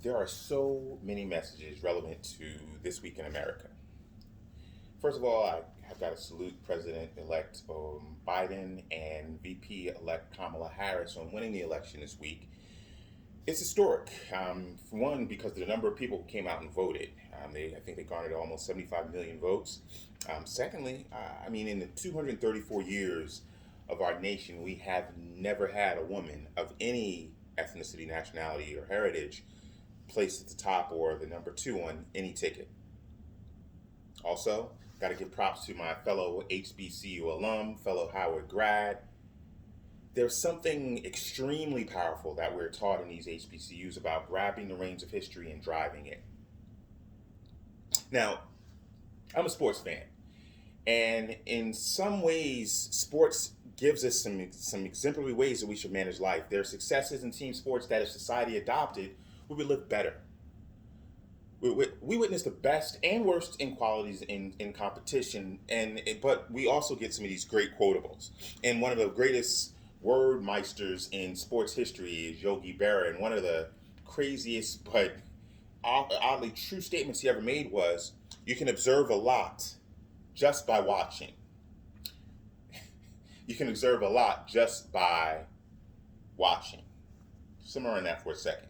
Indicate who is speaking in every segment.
Speaker 1: There are so many messages relevant to this week in America. First of all, I have got to salute President elect Biden and VP elect Kamala Harris on winning the election this week. It's historic. For one, because the number of people who came out and voted. I think they garnered almost 75 million votes. Secondly, in the 234 years of our nation, we have never had a woman of any ethnicity, nationality, or heritage placed at the top or the number two on any ticket. Also, got to give props to my fellow HBCU alum, fellow Howard grad. There's something extremely powerful that we're taught in these HBCUs about grabbing the reins of history and driving it. Now, I'm a sports fan, and in some ways, sports gives us some exemplary ways that we should manage life. There are successes in team sports that, if society adopted, we would live better. We witness the best and worst inequalities in competition, but we also get some of these great quotables. And one of the greatest word meisters in sports history is Yogi Berra, and one of the craziest but oddly true statements he ever made was, "You can observe a lot just by watching." You can observe a lot just by watching. Simmer on that for a second.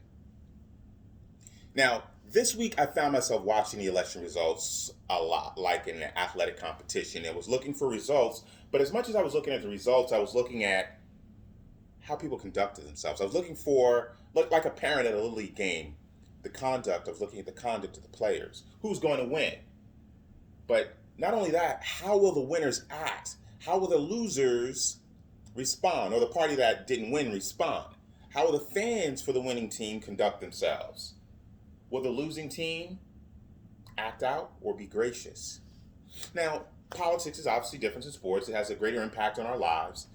Speaker 1: Now, this week I found myself watching the election results a lot, like in an athletic competition. I was looking for results, but as much as I was looking at the results, I was looking at how people conducted themselves. I was looking for, like a parent at a Little League game, looking at the conduct of the players. Who's going to win? But not only that, how will the winners act? How will the losers respond, or the party that didn't win respond? How will the fans for the winning team conduct themselves? Will the losing team act out or be gracious? Now, politics is obviously different in sports. It has a greater impact on our lives.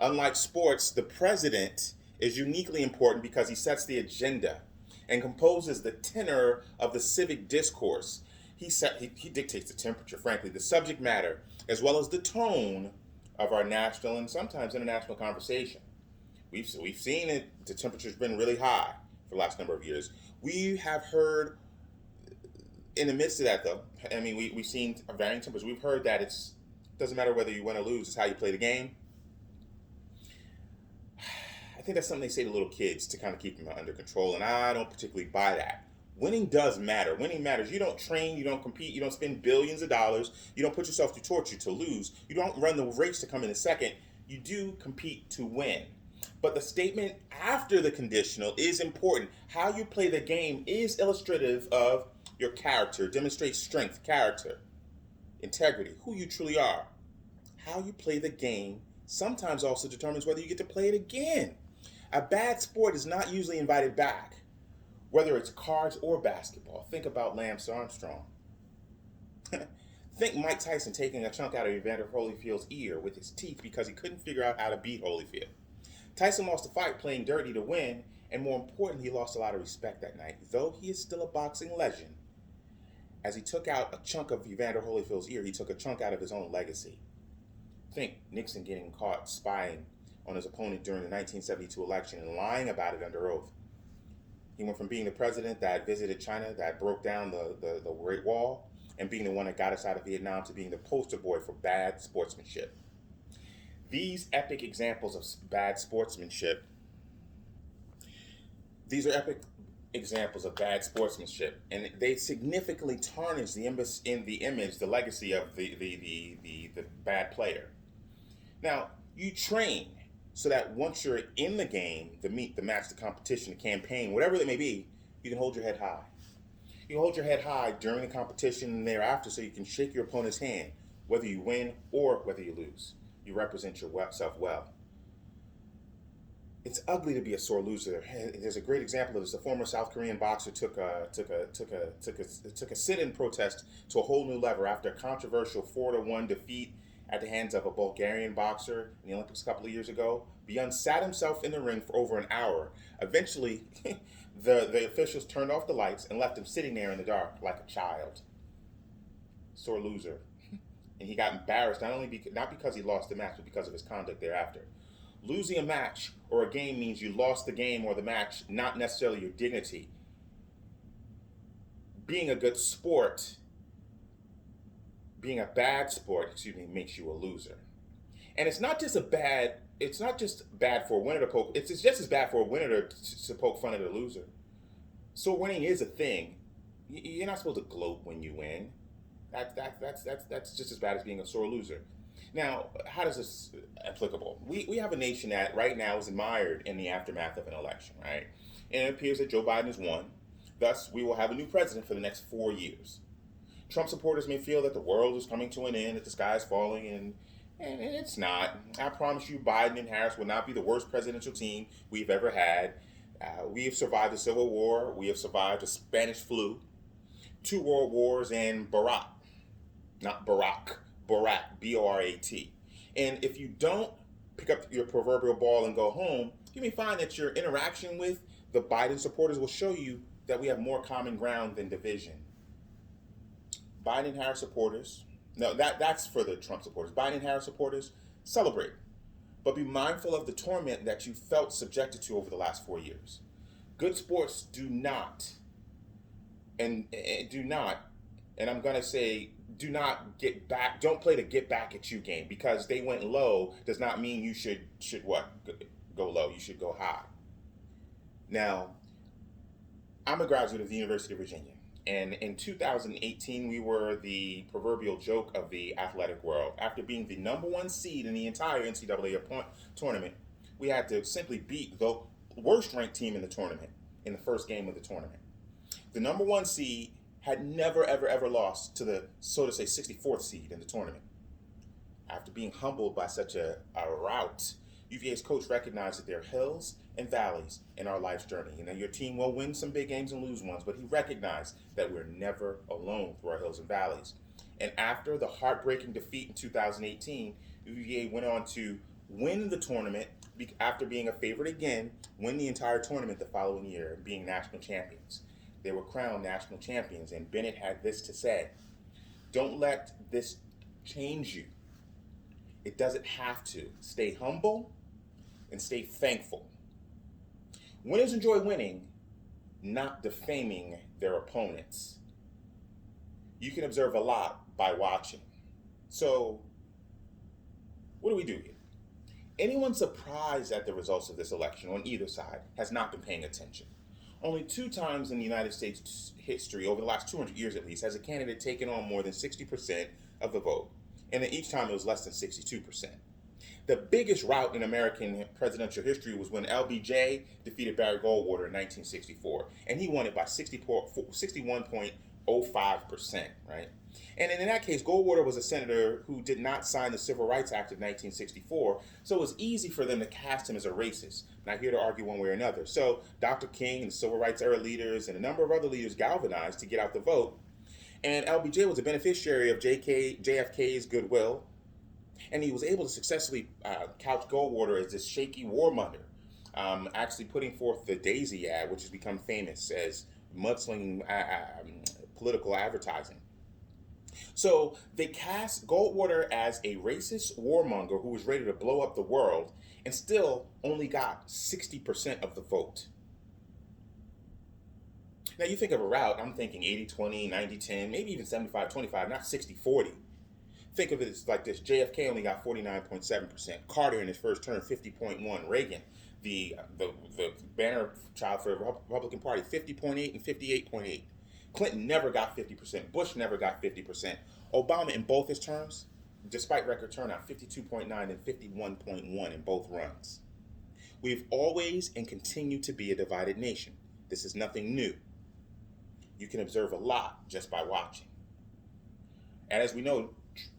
Speaker 1: Unlike sports, the president is uniquely important because he sets the agenda and composes the tenor of the civic discourse. He dictates the temperature, frankly, the subject matter, as well as the tone of our national and sometimes international conversation. We've seen it. The temperature's been really high for the last number of years. We have heard, in the midst of that, though, we've seen varying temperatures. We've heard that it doesn't matter whether you win or lose, it's how you play the game. I think that's something they say to little kids to kind of keep them under control, and I don't particularly buy that. Winning does matter. Winning matters. You don't train, you don't compete, you don't spend billions of dollars, you don't put yourself through torture to lose, you don't run the race to come in second. You do compete to win. But the statement after the conditional is important. How you play the game is illustrative of your character, demonstrates strength, character, integrity, who you truly are. How you play the game sometimes also determines whether you get to play it again. A bad sport is not usually invited back, whether it's cards or basketball. Think about Lance Armstrong. Think Mike Tyson taking a chunk out of Evander Holyfield's ear with his teeth because he couldn't figure out how to beat Holyfield. Tyson lost the fight playing dirty to win, and more importantly, he lost a lot of respect that night, though he is still a boxing legend. As he took out a chunk of Evander Holyfield's ear, he took a chunk out of his own legacy. Think Nixon getting caught spying on his opponent during the 1972 election and lying about it under oath. He went from being the president that visited China, that broke down the Great Wall, and being the one that got us out of Vietnam, to being the poster boy for bad sportsmanship. These epic examples of bad sportsmanship, these are epic examples of bad sportsmanship, and they significantly tarnish the image, the legacy of the bad player. Now, you train so that once you're in the game, the meet, the match, the competition, the campaign, whatever it may be, you can hold your head high. You can hold your head high during the competition and thereafter, so you can shake your opponent's hand, whether you win or whether you lose. You represent yourself well. It's ugly to be a sore loser. There's a great example of this. A former South Korean boxer took a sit-in protest to a whole new level after a controversial 4-1 defeat at the hands of a Bulgarian boxer in the Olympics a couple of years ago. Beyond sat himself in the ring for over an hour. Eventually, the officials turned off the lights and left him sitting there in the dark like a child. Sore loser. And he got embarrassed not because he lost the match, but because of his conduct thereafter. Losing a match or a game means you lost the game or the match, not necessarily your dignity. being a good sport, being a bad sport, excuse me, makes you a loser. And it's not just bad for a winner to poke, it's just as bad for a winner to poke fun at a loser. So winning is a thing. You're not supposed to gloat when you win. That's just as bad as being a sore loser. Now, how does this applicable? We have a nation that right now is mired in the aftermath of an election, right? And it appears that Joe Biden has won. Thus, we will have a new president for the next 4 years. Trump supporters may feel that the world is coming to an end, that the sky is falling, and it's not. I promise you, Biden and Harris will not be the worst presidential team we've ever had. We have survived the Civil War. We have survived the Spanish flu, 2 world wars, and Barack, not Barack, Borat, B-O-R-A-T. And if you don't pick up your proverbial ball and go home, you may find that your interaction with the Biden supporters will show you that we have more common ground than division. Biden and Harris supporters, no, that's for the Trump supporters. Biden and Harris supporters, celebrate. But be mindful of the torment that you felt subjected to over the last 4 years. Good sports do not, and I'm going to say, do not get back, don't play the get back at you game, because they went low does not mean you should what? Go low. You should go high. Now, I'm a graduate of the University of Virginia. And in 2018, we were the proverbial joke of the athletic world. After being the number one seed in the entire NCAA tournament, we had to simply beat the worst ranked team in the tournament in the first game of the tournament. The number one seed had never, ever, ever lost to the, so to say, 64th seed in the tournament. After being humbled by such a rout, UVA's coach recognized that there are hills and valleys in our life's journey, and that your team will win some big games and lose ones, but he recognized that we're never alone through our hills and valleys. And after the heartbreaking defeat in 2018, UVA went on to win the tournament after being a favorite again, win the entire tournament the following year, being national champions. They were crowned national champions, and Bennett had this to say: don't let this change you. It doesn't have to. Stay humble and stay thankful. Winners enjoy winning, not defaming their opponents. You can observe a lot by watching. So, what do we do here? Anyone surprised at the results of this election on either side has not been paying attention. Only 2 times in the United States history, over the last 200 years at least, has a candidate taken on more than 60% of the vote. And each time it was less than 62%. The biggest rout in American presidential history was when LBJ defeated Barry Goldwater in 1964, and he won it by 61.05%, right? And in that case, Goldwater was a senator who did not sign the Civil Rights Act of 1964, so it was easy for them to cast him as a racist. Not here to argue one way or another. So Dr. King and the Civil Rights era leaders and a number of other leaders galvanized to get out the vote, and LBJ was a beneficiary of JFK's goodwill, and he was able to successfully couch Goldwater as this shaky warmonger, actually putting forth the Daisy ad, which has become famous as mudslinging political advertising. So they cast Goldwater as a racist warmonger who was ready to blow up the world, and still only got 60% of the vote. Now you think of a route, I'm thinking 80-20, 90-10, maybe even 75-25, not 60-40. Think of it as like this: JFK only got 49.7%, Carter in his first term 50.1%, Reagan, the banner child for the Republican Party, 50.8 and 58.8. Clinton never got 50%, Bush never got 50%. Obama in both his terms, despite record turnout, 52.9 and 51.1 in both runs. We've always and continue to be a divided nation. This is nothing new. You can observe a lot just by watching. And as we know,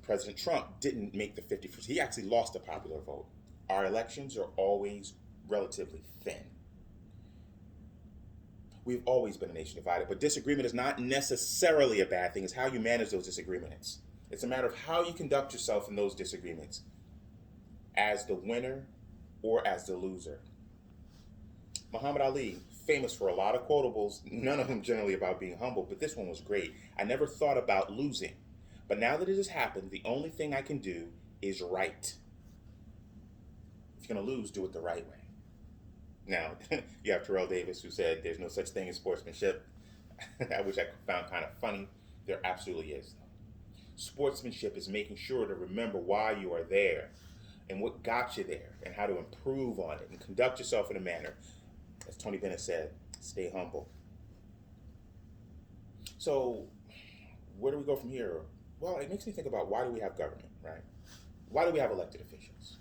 Speaker 1: President Trump didn't make the 50%. He actually lost the popular vote. Our elections are always relatively thin. We've always been a nation divided, but disagreement is not necessarily a bad thing. It's how you manage those disagreements. It's a matter of how you conduct yourself in those disagreements, as the winner or as the loser. Muhammad Ali, famous for a lot of quotables, none of them generally about being humble, but this one was great. I never thought about losing, but now that it has happened, the only thing I can do is right. If you're going to lose, do it the right way. Now, you have Terrell Davis, who said there's no such thing as sportsmanship. which I found kind of funny. There absolutely is. Sportsmanship is making sure to remember why you are there and what got you there and how to improve on it and conduct yourself in a manner, as Tony Bennett said, stay humble. So, where do we go from here? Well, it makes me think about, why do we have government, right? Why do we have elected officials?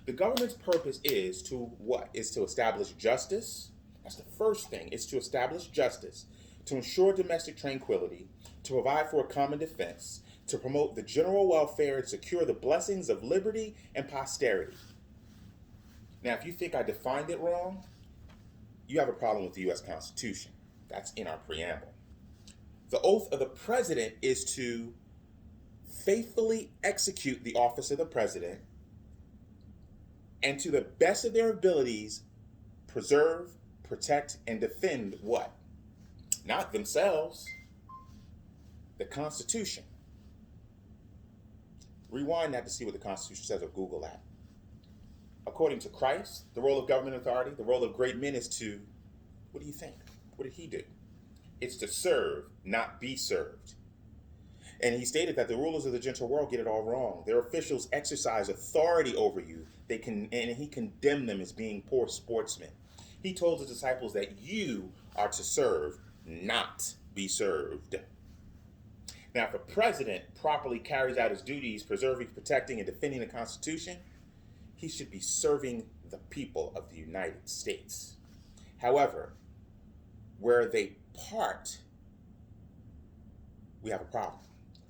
Speaker 1: The government's purpose is to what? Is to establish justice. That's the first thing. It's to establish justice, to ensure domestic tranquility, to provide for a common defense, to promote the general welfare and secure the blessings of liberty and posterity. Now, if you think I defined it wrong, you have a problem with the U.S. Constitution. That's in our preamble. The oath of the president is to faithfully execute the office of the president and, to the best of their abilities, preserve, protect, and defend what? Not themselves, the Constitution. Rewind that to see what the Constitution says, or Google that. According to Christ, the role of government authority, the role of great men is to, what do you think? What did he do? It's to serve, not be served. And he stated that the rulers of the gentle world get it all wrong. Their officials exercise authority over you. And he condemned them as being poor sportsmen. He told his disciples that you are to serve, not be served. Now, if a president properly carries out his duties, preserving, protecting, and defending the Constitution, he should be serving the people of the United States. However, where they part, we have a problem.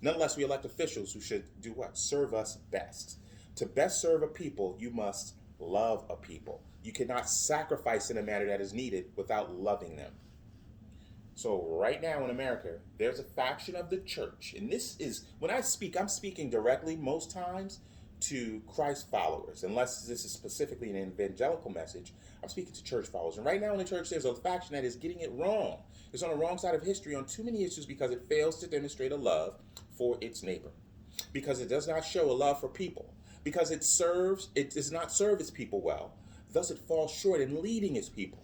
Speaker 1: Nonetheless, we elect officials who should do what? Serve us best. To best serve a people, you must love a people. You cannot sacrifice in a manner that is needed without loving them. So right now in America, there's a faction of the church, and this is, when I speak, I'm speaking directly most times to Christ followers, unless this is specifically an evangelical message. I'm speaking to church followers. And right now in the church, there's a faction that is getting it wrong. It's on the wrong side of history on too many issues because it fails to demonstrate a love for its neighbor, because it does not show a love for people, because it does not serve its people well. Thus it falls short in leading its people.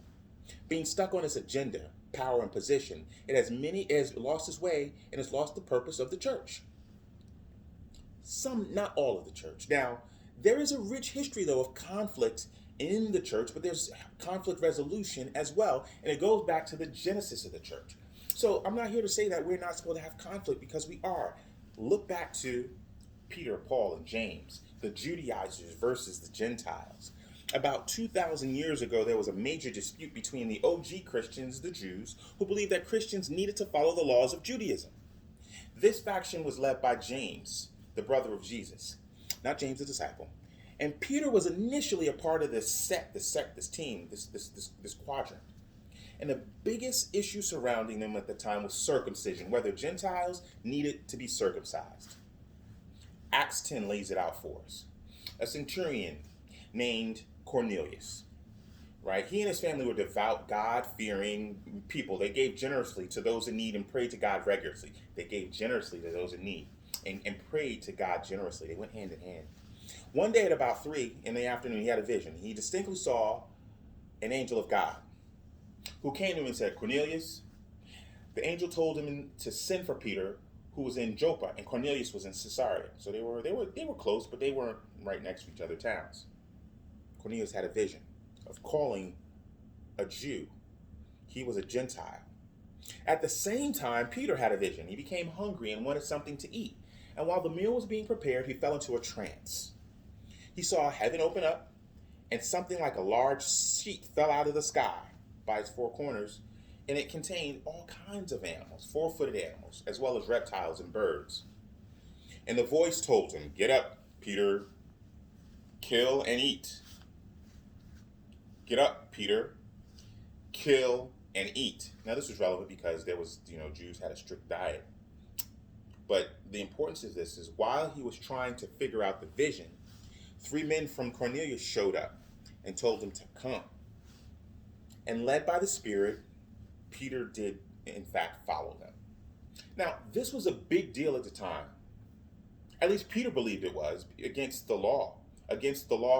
Speaker 1: Being stuck on its agenda, power, and position, it has lost its way and has lost the purpose of the church. Some, not all of the church. Now, there is a rich history, though, of conflict in the church, but there's conflict resolution as well, and it goes back to the genesis of the church. So I'm not here to say that we're not supposed to have conflict, because we are. Look back to Peter, Paul, and James, the Judaizers versus the Gentiles. About 2,000 years ago, there was a major dispute between the OG Christians, the Jews, who believed that Christians needed to follow the laws of Judaism. This faction was led by James, the brother of Jesus, not James the disciple. And Peter was initially a part of this team, this quadrant. And the biggest issue surrounding them at the time was circumcision, whether Gentiles needed to be circumcised. Acts 10 lays it out for us. A centurion named Cornelius, right? He and his family were devout, God-fearing people. They gave generously to those in need and prayed to God regularly. They gave generously to those in need and prayed to God generously. They went hand in hand. One day at about 3 in the afternoon, he had a vision. He distinctly saw an angel of God who came to him and said, "Cornelius." The angel told him to send for Peter, who was in Joppa, and Cornelius was in Caesarea. So they were close, but they weren't right next to each other towns. Cornelius had a vision of calling a Jew. He was a Gentile. At the same time, Peter had a vision. He became hungry and wanted something to eat. And while the meal was being prepared, he fell into a trance. He saw heaven open up, and something like a large sheet fell out of the sky by its four corners, and it contained all kinds of animals, four-footed animals, as well as reptiles and birds. And the voice told him, "Get up, Peter, kill and eat." Get up, Peter, kill and eat. Now this was relevant because there was, Jews had a strict diet. But the importance of this is, while he was trying to figure out the vision, 3 men from Cornelius showed up and told him to come. And led by the Spirit, Peter did, in fact, follow them. Now, this was a big deal at the time. At least Peter believed it was, against the law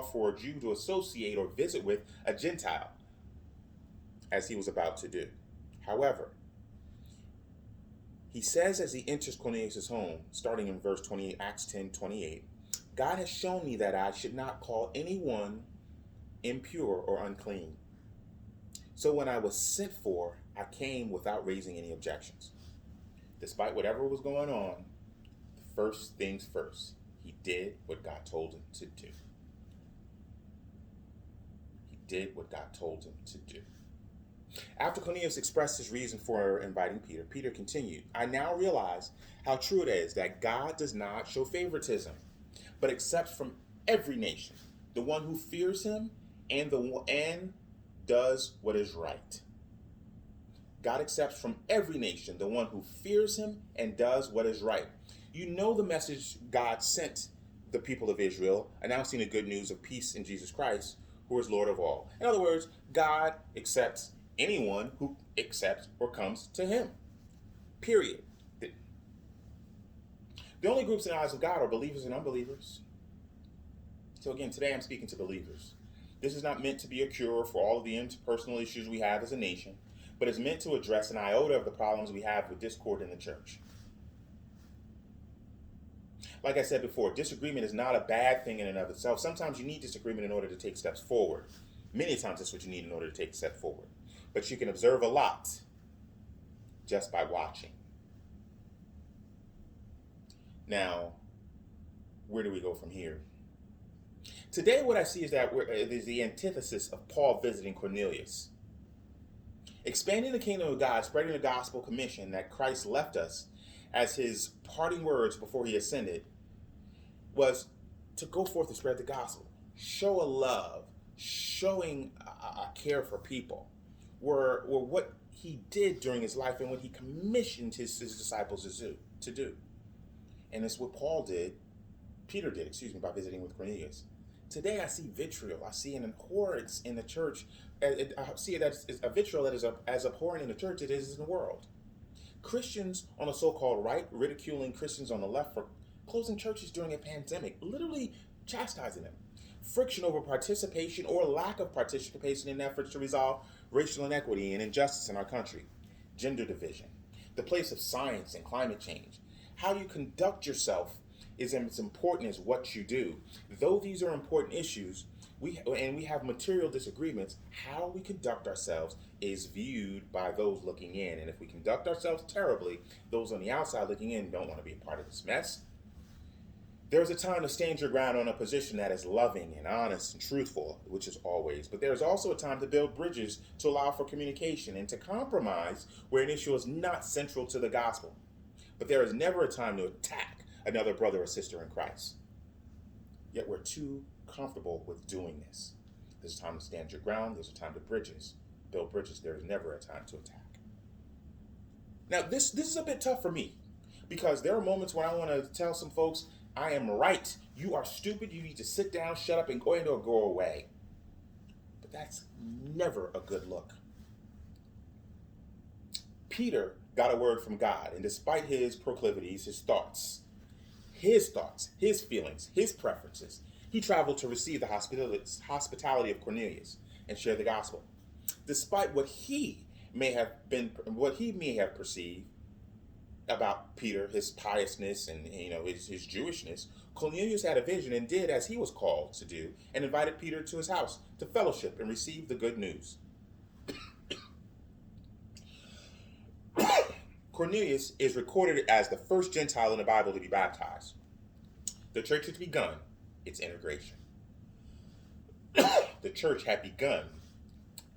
Speaker 1: for a Jew to associate or visit with a Gentile, as he was about to do. However, He says as he enters Cornelius' home, starting in verse 28, Acts 10:28, God has shown me that I should not call anyone impure or unclean. So when I was sent for, I came without raising any objections. Despite whatever was going on, first things first, he did what God told him to do. He did what God told him to do. After Cornelius expressed his reason for inviting Peter, Peter continued, I now realize how true it is that God does not show favoritism, but accepts from every nation the one who fears him and does what is right. God accepts from every nation the one who fears him and does what is right. You know the message God sent the people of Israel, announcing the good news of peace in Jesus Christ, who is Lord of all. In other words, God accepts anyone who accepts or comes to him. Period. The only groups in the eyes of God are believers and unbelievers. So again, today I'm speaking to believers. This is not meant to be a cure for all of the interpersonal issues we have as a nation, but it's meant to address an iota of the problems we have with discord in the church. Like I said before, disagreement is not a bad thing in and of itself. Sometimes you need disagreement in order to take steps forward. Many times that's what you need in order to take a step forward. But you can observe a lot just by watching. Now, where do we go from here? Today, what I see is that there's the antithesis of Paul visiting Cornelius. Expanding the kingdom of God, spreading the gospel commission that Christ left us as his parting words before he ascended, was to go forth and spread the gospel. Show a love, showing a care for people, were what he did during his life and what he commissioned his disciples to do. And it's what Peter did, by visiting with Cornelius. Today I see vitriol. I see an abhorrence in the church. I see it as a vitriol that is as abhorrent in the church as it is in the world. Christians on the so-called right ridiculing Christians on the left for closing churches during a pandemic, literally chastising them. Friction over participation or lack of participation in efforts to resolve racial inequity and injustice in our country. Gender division. The place of science and climate change. How you conduct yourself is as important as what you do. Though these are important issues, we have material disagreements, how we conduct ourselves is viewed by those looking in. And if we conduct ourselves terribly, those on the outside looking in don't want to be a part of this mess. There's a time to stand your ground on a position that is loving and honest and truthful, which is always. But there's also a time to build bridges to allow for communication and to compromise where an issue is not central to the gospel. But there is never a time to attack another brother or sister in Christ. Yet we're too comfortable with doing this. There's a time to stand your ground. There's a time to build bridges. There is never a time to attack. Now, this is a bit tough for me because there are moments when I want to tell some folks, I am right. You are stupid. You need to sit down, shut up, and go away. But that's never a good look. Peter got a word from God, and despite his proclivities, his thoughts, his feelings, his preferences, he traveled to receive the hospitality of Cornelius and share the gospel. Despite what he may have perceived about Peter, his piousness and his Jewishness, Cornelius had a vision and did as he was called to do, and invited Peter to his house to fellowship and receive the good news. Cornelius is recorded as the first Gentile in the Bible to be baptized. The church had begun its integration. The church had begun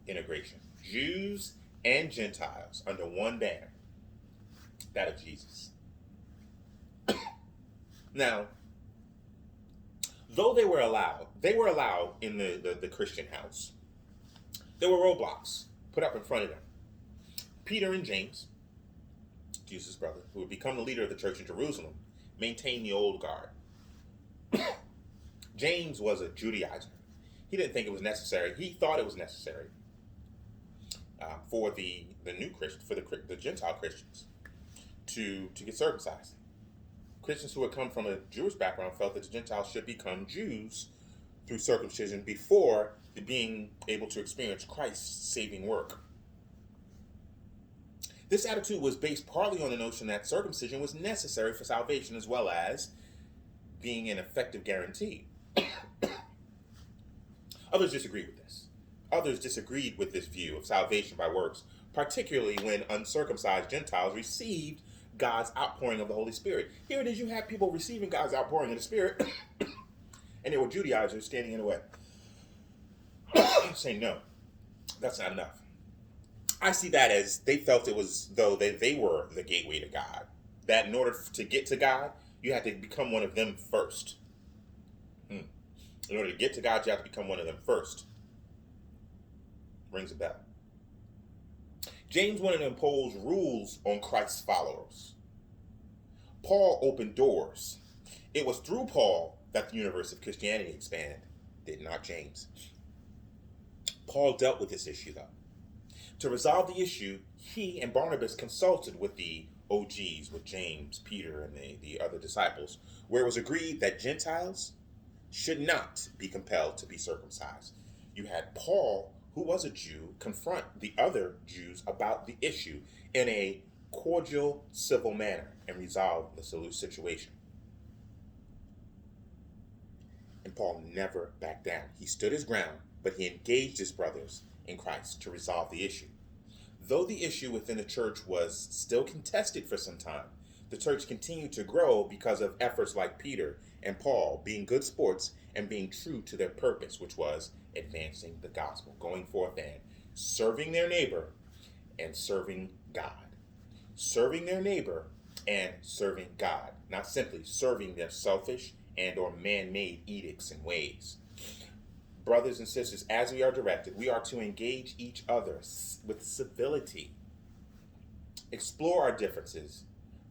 Speaker 1: integration. Jews and Gentiles under one banner, that of Jesus. Now, though they were allowed in the Christian house. There were roadblocks put up in front of them. Peter and James, Jesus' brother, who would become the leader of the church in Jerusalem, maintained the old guard. James was a Judaizer. He didn't think it was necessary. He thought it was necessary for the new Christian, for the Gentile Christians to get circumcised. Christians who had come from a Jewish background felt that the Gentiles should become Jews through circumcision before being able to experience Christ's saving work. This attitude was based partly on the notion that circumcision was necessary for salvation as well as being an effective guarantee. Others disagreed with this. Others disagreed with this view of salvation by works, particularly when uncircumcised Gentiles received God's outpouring of the Holy Spirit. Here it is, you have people receiving God's outpouring of the Spirit, and there were Judaizers standing in the way, saying, no, that's not enough. I see that as they felt it was though they were the gateway to God. That in order to get to God, you had to become one of them first. In order to get to God, you have to become one of them first. Rings a bell. James wanted to impose rules on Christ's followers. Paul opened doors. It was through Paul that the universe of Christianity expanded, did not James. Paul dealt with this issue, though. To resolve the issue, he and Barnabas consulted with the OGs, with James, Peter, and the other disciples, where it was agreed that Gentiles should not be compelled to be circumcised. You had Paul, who was a Jew, confront the other Jews about the issue in a cordial, civil manner and resolve the situation. And Paul never backed down. He stood his ground, but he engaged his brothers in Christ to resolve the issue. Though the issue within the church was still contested for some time, the church continued to grow because of efforts like Peter and Paul being good sports and being true to their purpose, which was advancing the gospel, going forth and serving their neighbor and serving God. Serving their neighbor and serving God, not simply serving their selfish and or man-made edicts and ways. Brothers and sisters, as we are directed, we are to engage each other with civility, explore our differences,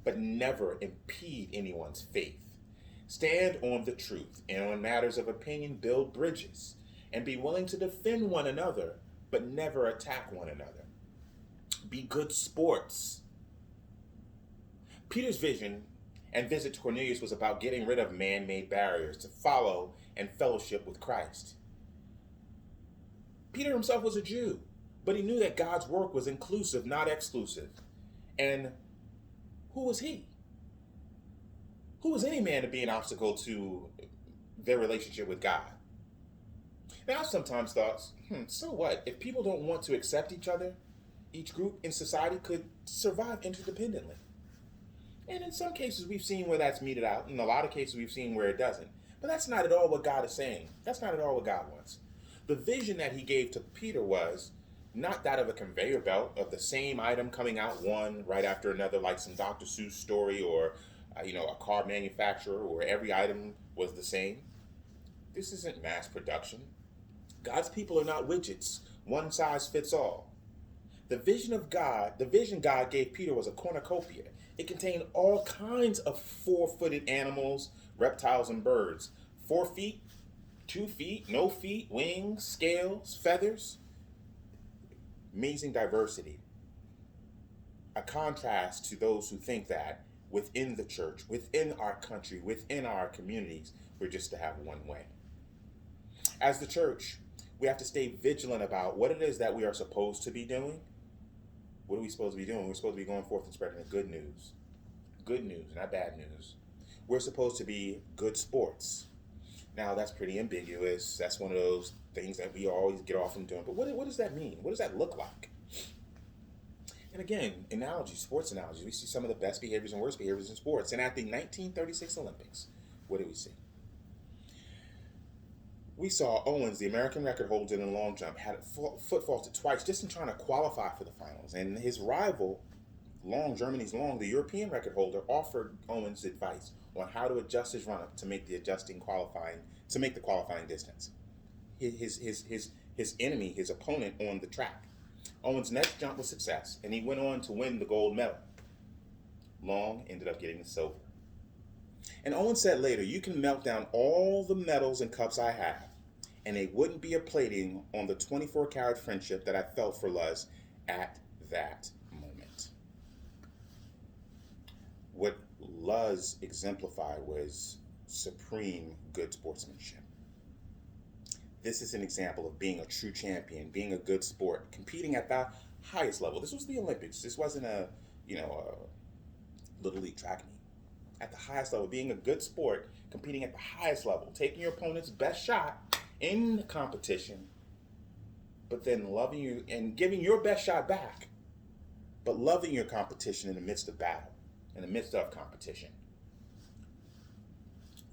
Speaker 1: but never impede anyone's faith. Stand on the truth, and on matters of opinion, build bridges, and be willing to defend one another, but never attack one another. Be good sports. Peter's vision and visit to Cornelius was about getting rid of man-made barriers to follow and fellowship with Christ. Peter himself was a Jew, but he knew that God's work was inclusive, not exclusive. And who was he? Who was any man to be an obstacle to their relationship with God? Now, I've sometimes thought, so what? If people don't want to accept each other, each group in society could survive interdependently. And in some cases, we've seen where that's meted out. In a lot of cases, we've seen where it doesn't. But that's not at all what God is saying. That's not at all what God wants. The vision that he gave to Peter was not that of a conveyor belt of the same item coming out one right after another, like some Dr. Seuss story or a car manufacturer where every item was the same. This isn't mass production. God's people are not widgets. One size fits all. The vision God gave Peter was a cornucopia. It contained all kinds of four-footed animals, reptiles, and birds. 4 feet, 2 feet, no feet, wings, scales, feathers. Amazing diversity. A contrast to those who think that within the church, within our country, within our communities, we're just to have one way. As the church, we have to stay vigilant about what it is that we are supposed to be doing. What are we supposed to be doing? We're supposed to be going forth and spreading the good news. Good news, not bad news. We're supposed to be good sports. Now, that's pretty ambiguous. That's one of those things that we always get off from doing. But what does that mean? What does that look like? And again, sports analogies. We see some of the best behaviors and worst behaviors in sports. And at the 1936 Olympics, what do we see? We saw Owens, the American record holder in the long jump, had foot faulted twice just in trying to qualify for the finals. And his rival, Germany's Long, the European record holder, offered Owens advice on how to adjust his run-up to make the qualifying distance. His enemy, his opponent on the track. Owens' next jump was success, and he went on to win the gold medal. Long ended up getting the silver. And Owens said later, "You can melt down all the medals and cups I have, and they wouldn't be a plating on the 24-karat friendship that I felt for Luz at that moment." What Luz exemplified was supreme good sportsmanship. This is an example of being a true champion, being a good sport, competing at the highest level. This was the Olympics. This wasn't a little league track meet. At the highest level, being a good sport, competing at the highest level, taking your opponent's best shot in the competition, but then loving you and giving your best shot back, but loving your competition in the midst of battle, in the midst of competition.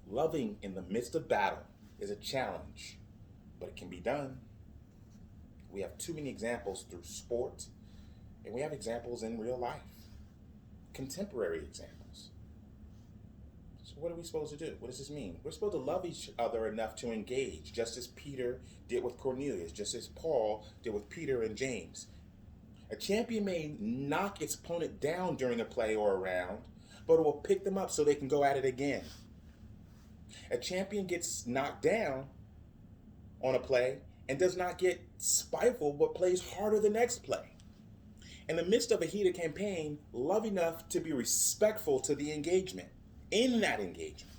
Speaker 1: Loving in the midst of battle is a challenge, but it can be done. We have too many examples through sport, and we have examples in real life, contemporary examples. So what are we supposed to do? What does this mean? We're supposed to love each other enough to engage, just as Peter did with Cornelius, just as Paul did with Peter and James. A champion may knock its opponent down during a play or a round, but it will pick them up so they can go at it again. A champion gets knocked down on a play and does not get spiteful, but plays harder the next play. In the midst of a heated campaign, love enough to be respectful to the engagement, in that engagement.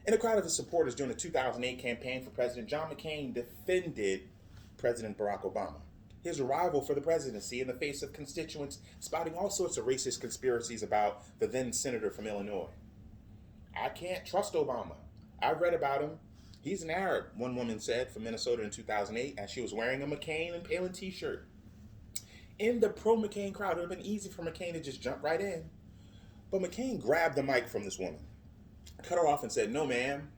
Speaker 1: In a crowd of his supporters during the 2008 campaign for President, John McCain defended President Barack Obama, his rival for the presidency, in the face of constituents spouting all sorts of racist conspiracies about the then senator from Illinois. I can't trust Obama. I've read about him. He's an Arab, one woman said from Minnesota in 2008 as she was wearing a McCain and Palin t-shirt. In the pro-McCain crowd, it would have been easy for McCain to just jump right in. But McCain grabbed the mic from this woman, cut her off and said, "No, ma'am.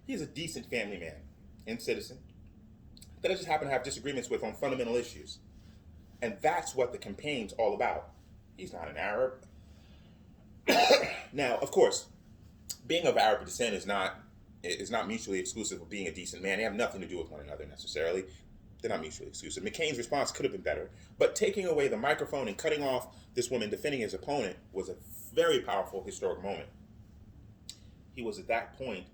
Speaker 1: He's a decent family man and citizen that I just happen to have disagreements with on fundamental issues." And that's what the campaign's all about. He's not an Arab. Now, of course, being of Arab descent is not mutually exclusive of being a decent man. They have nothing to do with one another necessarily. They're not mutually exclusive. McCain's response could have been better, but taking away the microphone and cutting off this woman defending his opponent was a very powerful historic moment. He was at that point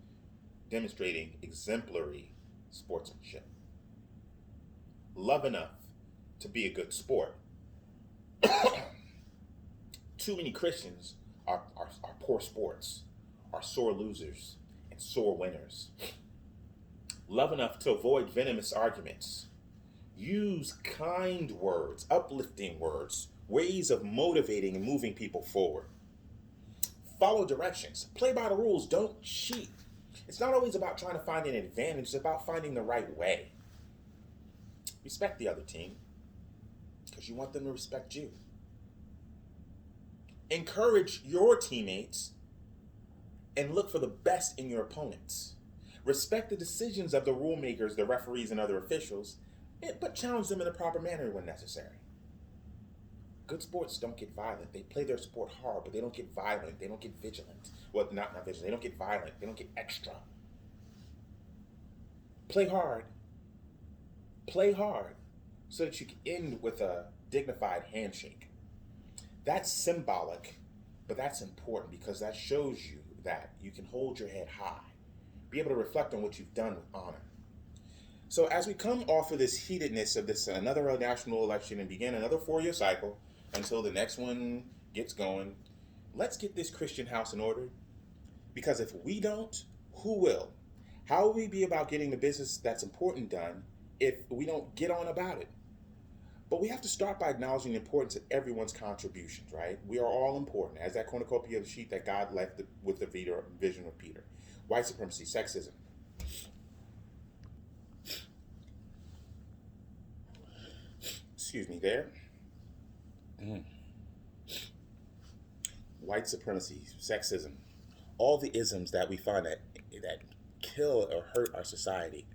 Speaker 1: demonstrating exemplary sportsmanship. Love enough to be a good sport. Too many Christians are poor sports, are sore losers and sore winners. Love enough to avoid venomous arguments. Use kind words, uplifting words, ways of motivating and moving people forward. Follow directions. Play by the rules. Don't cheat. It's not always about trying to find an advantage. It's about finding the right way. Respect the other team because you want them to respect you. Encourage your teammates and look for the best in your opponents. Respect the decisions of the rule makers, the referees, and other officials, but challenge them in a proper manner when necessary. Good sports don't get violent. They play their sport hard, but they don't get violent. They don't get vigilant. Well, not vigilant. They don't get violent. They don't get extra. Play hard. Play hard so that you can end with a dignified handshake. That's symbolic, but that's important because that shows you that you can hold your head high. Be able to reflect on what you've done with honor. So as we come off of this heatedness of this another national election and begin another 4-year cycle until the next one gets going, let's get this Christian house in order. Because if we don't, who will? How will we be about getting the business that's important done if we don't get on about it? But we have to start by acknowledging the importance of everyone's contributions, right? We are all important, as that cornucopia of the sheet that God left with the vision of Peter. White supremacy, sexism. Excuse me there. White supremacy, sexism, all the isms that we find that kill or hurt our society.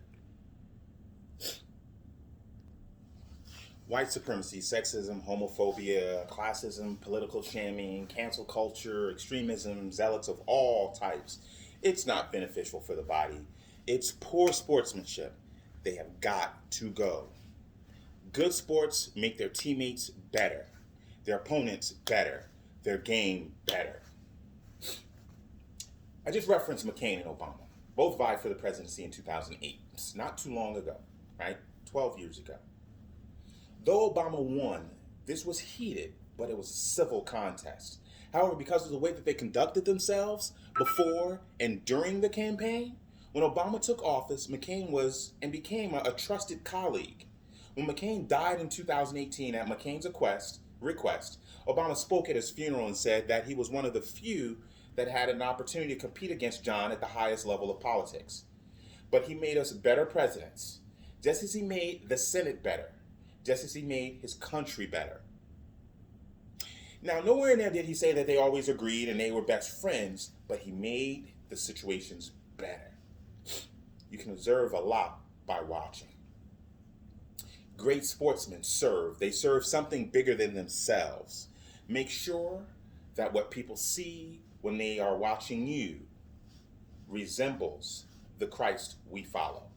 Speaker 1: White supremacy, sexism, homophobia, classism, political shaming, cancel culture, extremism, zealots of all types. It's not beneficial for the body. It's poor sportsmanship. They have got to go. Good sports make their teammates better, their opponents better, their game better. I just referenced McCain and Obama. Both vied for the presidency in 2008. It's not too long ago, right? 12 years ago. Though Obama won, this was heated, but it was a civil contest. However, because of the way that they conducted themselves before and during the campaign, when Obama took office, McCain was and became a trusted colleague. When McCain died in 2018 at McCain's request, Obama spoke at his funeral and said that he was one of the few that had an opportunity to compete against John at the highest level of politics. But he made us better presidents, just as he made the Senate better, just as he made his country better. Now, nowhere in there did he say that they always agreed and they were best friends, but he made the situations better. You can observe a lot by watching. Great sportsmen serve. They serve something bigger than themselves. Make sure that what people see when they are watching you resembles the Christ we follow.